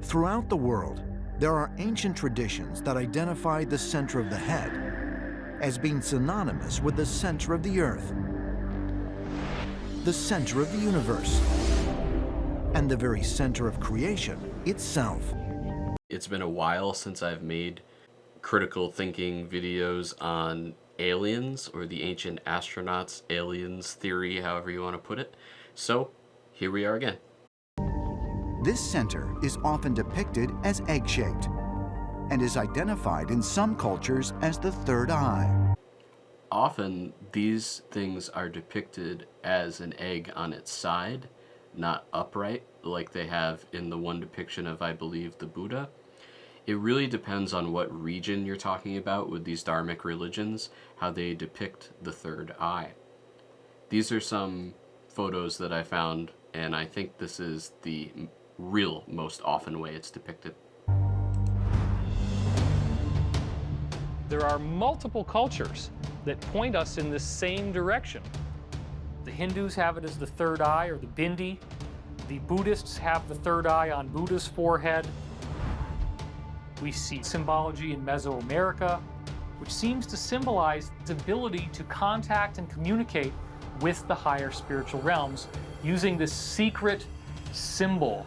Throughout the world, there are ancient traditions that identify the center of the head as being synonymous with the center of the earth, the center of the universe, and the very center of creation itself. It's been a while since I've made critical thinking videos on aliens, or the ancient astronauts, aliens theory, however you want to put it. So here we are again. This center is often depicted as egg-shaped and is identified in some cultures as the third eye. Often these things are depicted as an egg on its side, not upright, like they have in the one depiction of, I believe, the Buddha. It really depends on what region you're talking about with these dharmic religions, how they depict the third eye. These are some photos that I found, and I think this is the real most often way it's depicted. There are multiple cultures that point us in the same direction. The Hindus have it as the third eye, or the bindi. The Buddhists have the third eye on Buddha's forehead. We see symbology in Mesoamerica, which seems to symbolize the ability to contact and communicate with the higher spiritual realms using this secret symbol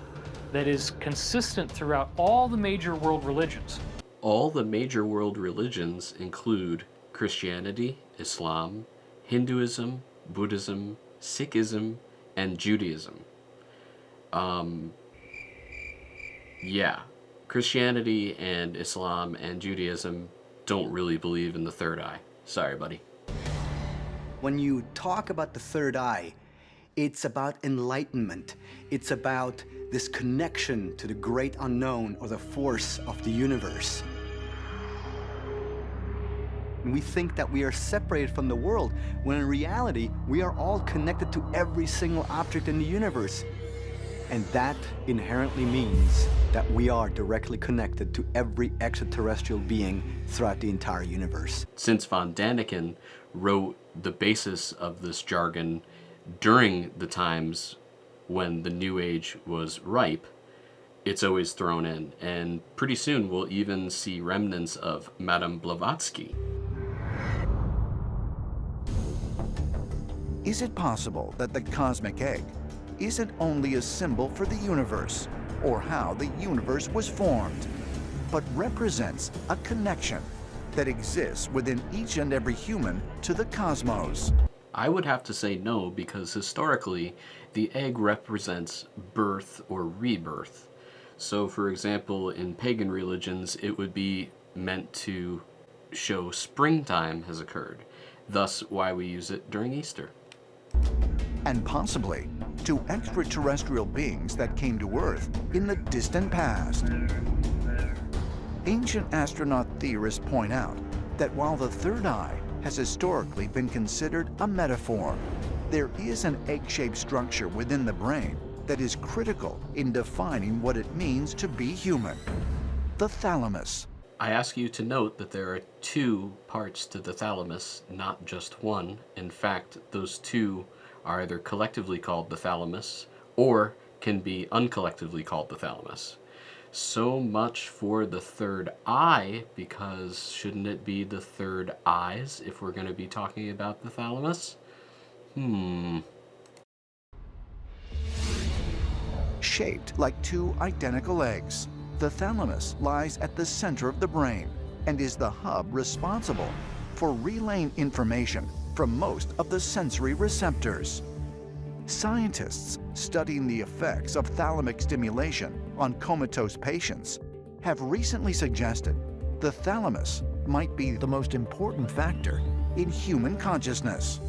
that is consistent throughout all the major world religions. All the major world religions include Christianity, Islam, Hinduism, Buddhism, Sikhism, and Judaism. Yeah, Christianity and Islam and Judaism don't really believe in the third eye. Sorry, buddy. When you talk about the third eye, it's about enlightenment. It's about this connection to the great unknown, or the force of the universe. We think that we are separated from the world, when in reality, we are all connected to every single object in the universe. And that inherently means that we are directly connected to every extraterrestrial being throughout the entire universe. Since von Daniken wrote the basis of this jargon during the times when the New Age was ripe, it's always thrown in. And pretty soon we'll even see remnants of Madame Blavatsky. Is it possible that the cosmic egg isn't only a symbol for the universe or how the universe was formed, but represents a connection that exists within each and every human to the cosmos? I would have to say no, because historically the egg represents birth or rebirth. So for example, in pagan religions it would be meant to show springtime has occurred, thus why we use it during Easter. And possibly to extraterrestrial beings that came to Earth in the distant past. Ancient astronaut theorists point out that while the third eye has historically been considered a metaphor, there is an egg-shaped structure within the brain that is critical in defining what it means to be human: the thalamus. I ask you to note that there are two parts to the thalamus, not just one. In fact, those two are either collectively called the thalamus or can be uncollectively called the thalamus. So much for the third eye, because shouldn't it be the third eyes if we're going to be talking about the thalamus? Shaped like two identical eggs, the thalamus lies at the center of the brain and is the hub responsible for relaying information from most of the sensory receptors. Scientists studying the effects of thalamic stimulation on comatose patients have recently suggested the thalamus might be the most important factor in human consciousness.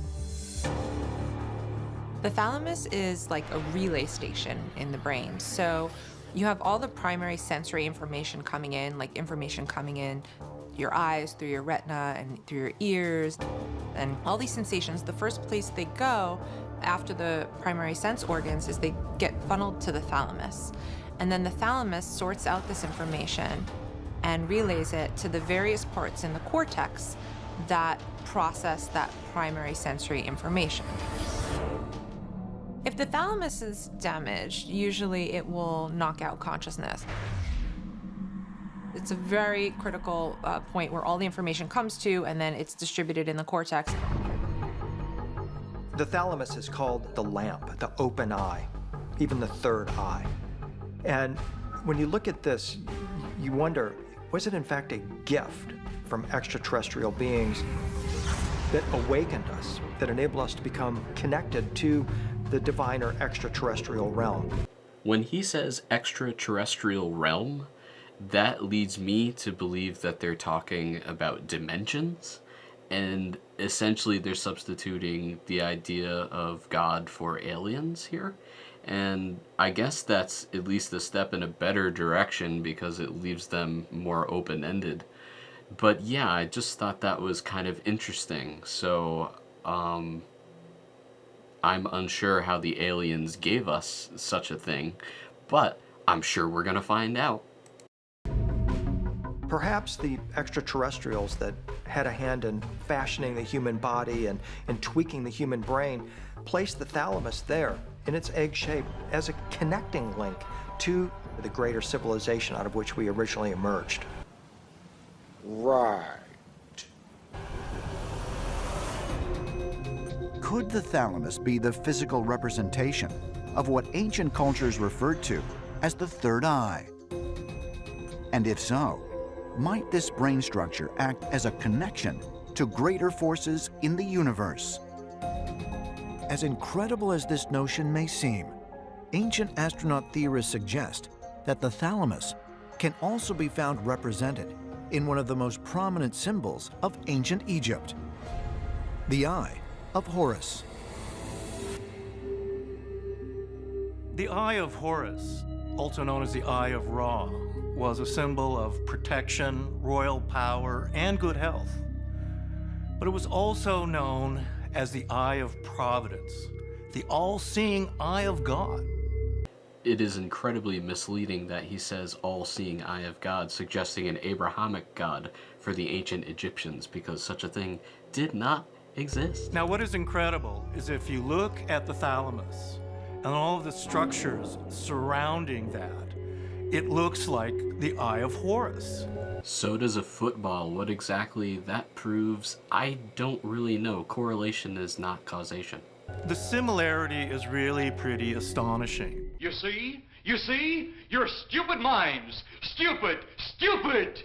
The thalamus is like a relay station in the brain. So you have all the primary sensory information coming in, like information coming in your eyes, through your retina, and through your ears, and all these sensations. The first place they go after the primary sense organs is they get funneled to the thalamus. And then the thalamus sorts out this information and relays it to the various parts in the cortex that process that primary sensory information. If the thalamus is damaged, usually it will knock out consciousness. It's a very critical point where all the information comes to, and then it's distributed in the cortex. The thalamus is called the lamp, the open eye, even the third eye. And when you look at this, you wonder, was it in fact a gift from extraterrestrial beings that awakened us, that enabled us to become connected to the divine or extraterrestrial realm? When he says extraterrestrial realm, that leads me to believe that they're talking about dimensions, and essentially they're substituting the idea of God for aliens here. And I guess that's at least a step in a better direction because it leaves them more open-ended. But yeah, I just thought that was kind of interesting. So I'm unsure how the aliens gave us such a thing, but I'm sure we're gonna find out. Perhaps the extraterrestrials that had a hand in fashioning the human body and tweaking the human brain placed the thalamus there in its egg shape as a connecting link to the greater civilization out of which we originally emerged. Right. Could the thalamus be the physical representation of what ancient cultures referred to as the third eye? And if so, might this brain structure act as a connection to greater forces in the universe? As incredible as this notion may seem, ancient astronaut theorists suggest that the thalamus can also be found represented in one of the most prominent symbols of ancient Egypt, the Eye of Horus. The Eye of Horus, also known as the Eye of Ra, was a symbol of protection, royal power, and good health. But it was also known as the Eye of Providence, the all-seeing Eye of God. It is incredibly misleading that he says all-seeing eye of God, suggesting an Abrahamic God for the ancient Egyptians, because such a thing did not exist. Now, what is incredible is if you look at the thalamus and all of the structures surrounding that, it looks like the Eye of Horus. So does a football. What exactly that proves, I don't really know. Correlation is not causation. The similarity is really pretty astonishing. You see? You see? Your stupid minds. Stupid! Stupid!